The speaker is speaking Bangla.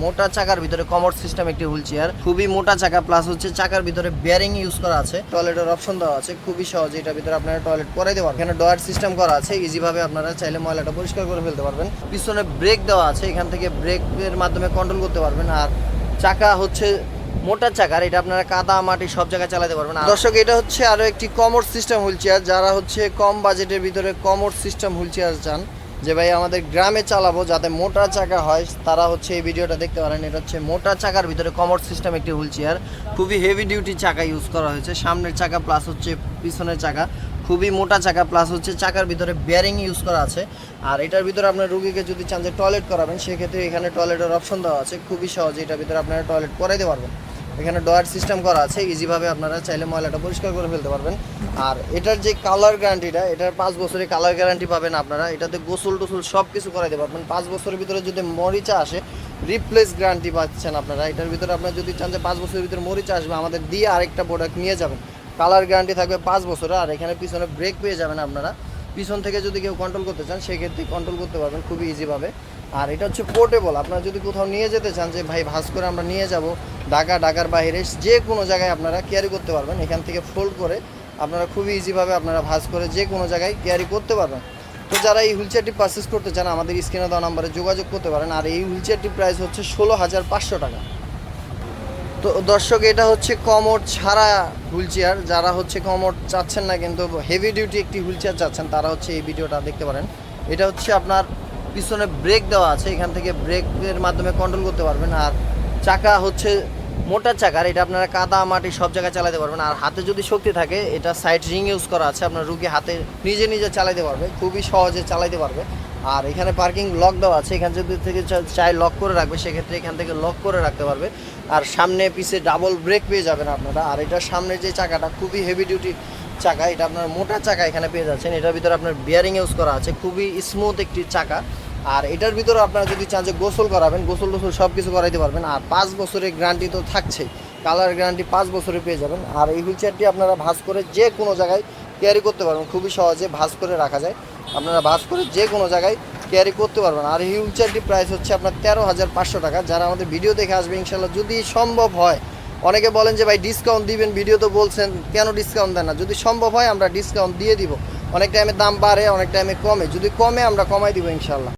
মোটা চাকার ভিতরে কমোড সিস্টেম একটি হুইল চেয়ার, খুবই মোটা চাকা প্লাস হচ্ছে চাকার ভিতরে বেয়ারিং ইউজ করা আছে, টয়লেটের অপশন দেওয়া আছে, খুবই সহজে এটার ভিতরে আপনারা টয়লেট করাই দেওয়া এখানে ডয়ার সিস্টেম করা আছে, ইজি ভাবে আপনারা চাইলে ময়লাটা পরিষ্কার করে ফেলতে পারবেন। পিছনে ব্রেক দেওয়া আছে, এখান থেকে ব্রেকের মাধ্যমে কন্ট্রোল করতে পারবেন। আর চাকা হচ্ছে মোটা চাকার, এটা আপনারা কাদা মাটি সব জায়গায় চালাতে পারবেন। দর্শক, এটা হচ্ছে আরো একটি কমোড সিস্টেম হুইল চেয়ার, যারা হচ্ছে কম বাজেটের ভিতরে কমোড সিস্টেম হুইল চেয়ার চান যে ভাই আমাদের গ্রামে চালাবো যাতে মোটা চাকা হয়, তারা হচ্ছে এই ভিডিওটা দেখতে পারেন। এটা হচ্ছে মোটা চাকার ভিতরে কমোড সিস্টেম একটি হুইল চেয়ার, খুবই হেভি ডিউটি চাকা ইউজ করা হয়েছে, সামনের চাকা প্লাস হচ্ছে পিছনের চাকা, খুবই মোটা চাকা প্লাস হচ্ছে চাকার ভিতরে বেয়ারিং ইউজ করা আছে। আর এটার ভিতরে আপনার রুগীকে যদি চান যে টয়লেট করাবেন, সেক্ষেত্রে এখানে টয়লেটের অপশন দেওয়া আছে, খুবই সহজে এটার ভিতরে আপনারা টয়লেট করাইতে পারবেন। এখানে ডয়ার সিস্টেম করা আছে, ইজিভাবে আপনারা চাইলে ময়লাটা পরিষ্কার করে ফেলতে পারবেন। আর এটার যে কালার গ্যারান্টিটা, এটার 5 বছরের কালার গ্যারান্টি পাবেন আপনারা। এটাতে গোসল টোসল সব কিছু করাইতে পারবেন। 5 বছরের ভিতরে যদি মরিচা আসে, রিপ্লেস গ্যারান্টি পাচ্ছেন আপনারা। এটার ভিতরে আপনারা যদি চান যে 5 বছরের ভিতরে মরিচা আসবে, আমাদের দিয়ে আরেকটা প্রোডাক্ট নিয়ে যাবেন, কালার গ্যারান্টি থাকবে 5 বছরের। আর এখানে পিছনে ব্রেক পেয়ে যাবেন আপনারা, পিছন থেকে যদি কেউ কন্ট্রোল করতে চান সেক্ষেত্রে কন্ট্রোল করতে পারবেন খুবই ইজিভাবে। আর এটা হচ্ছে পোর্টেবল, আপনারা যদি কোথাও নিয়ে যেতে চান যে ভাই ভাঁজ করে আমরা নিয়ে যাব ঢাকার বাইরে, যে কোনো জায়গায় আপনারা ক্যারি করতে পারবেন। এখান থেকে ফোল্ড করে আপনারা খুবই ইজিভাবে আপনারা ভাঁজ করে যে কোনো জায়গায় ক্যারি করতে পারবেন। তো যারা এই হুইল চেয়ারটি পারচেস করতে চান, আমাদের স্ক্রিনে দেওয়া নাম্বারে যোগাযোগ করতে পারেন। আর এই হুইল চেয়ারটির প্রাইস হচ্ছে 16,500 টাকা। তো দর্শক, এটা হচ্ছে কমোড ছাড়া হুইল চেয়ার, যারা হচ্ছে কমোড চাচ্ছেন না কিন্তু হেভি ডিউটি একটি হুইল চেয়ার চাচ্ছেন, তারা হচ্ছে এই ভিডিওটা দেখতে পারেন। এটা হচ্ছে আপনার পিছনে ব্রেক দেওয়া আছে, এখান থেকে ব্রেকের মাধ্যমে কন্ট্রোল করতে পারবেন। আর চাকা হচ্ছে মোটা চাকার, এটা আপনারা কাদা মাটি সব জায়গায় চালাতে পারবেন। আর হাতে যদি শক্তি থাকে, এটা সাইড রিং ইউজ করা আছে, আপনার রুগী হাতে নিজে চালাতে পারবে, খুবই সহজে চালাতে পারবে। আর এখানে পার্কিং লক দেওয়া আছে, এখান থেকে চাই লক করে রাখবে, সেক্ষেত্রে এখান থেকে লক করে রাখতে পারবে। আর সামনে পিছে ডাবল ব্রেক পেয়ে যাবেন আপনারা। আর এটার সামনের যে চাকাটা খুবই হেভি ডিউটি চাকা, এটা আপনার মোটা চাকা এখানে পেয়ে যাচ্ছেন। এটার ভিতরে আপনার বিয়ারিং ইউজ করা আছে, খুবই স্মুথ একটি চাকা। আর এটার ভিতরে আপনারা যদি চান যে গোসল করাবেন, গোসল টোসল সব কিছু করাইতে পারবেন। আর 5 বছরের গ্যারান্টি তো থাকছেই, কালার গ্যারান্টি 5 বছরে পেয়ে যাবেন। আর এই হুইল চেয়ারটি আপনারা ভাঁজ করে যে কোনো জায়গায় ক্যারি করতে পারবেন, খুবই সহজে ভাঁজ করে রাখা যায়, আপনারা ভাঁজ করে যে কোনো জায়গায় ক্যারি করতে পারবেন। আর এই হুইল চেয়ারটির প্রাইস হচ্ছে আপনার 13,500 টাকা। যারা আমাদের ভিডিও দেখে আসবে ইনশাল্লাহ, যদি সম্ভব হয়, অনেকে বলেন যে ভাই ডিসকাউন্ট দিবেন, ভিডিও তো বলছেন, কেন ডিসকাউন্ট দেন না? যদি সম্ভব হয় আমরা ডিসকাউন্ট দিয়ে দিব। অনেক টাইমে দাম বাড়ে, অনেক টাইমে কমে, যদি কমে আমরা কমাই দিব ইনশাল্লাহ।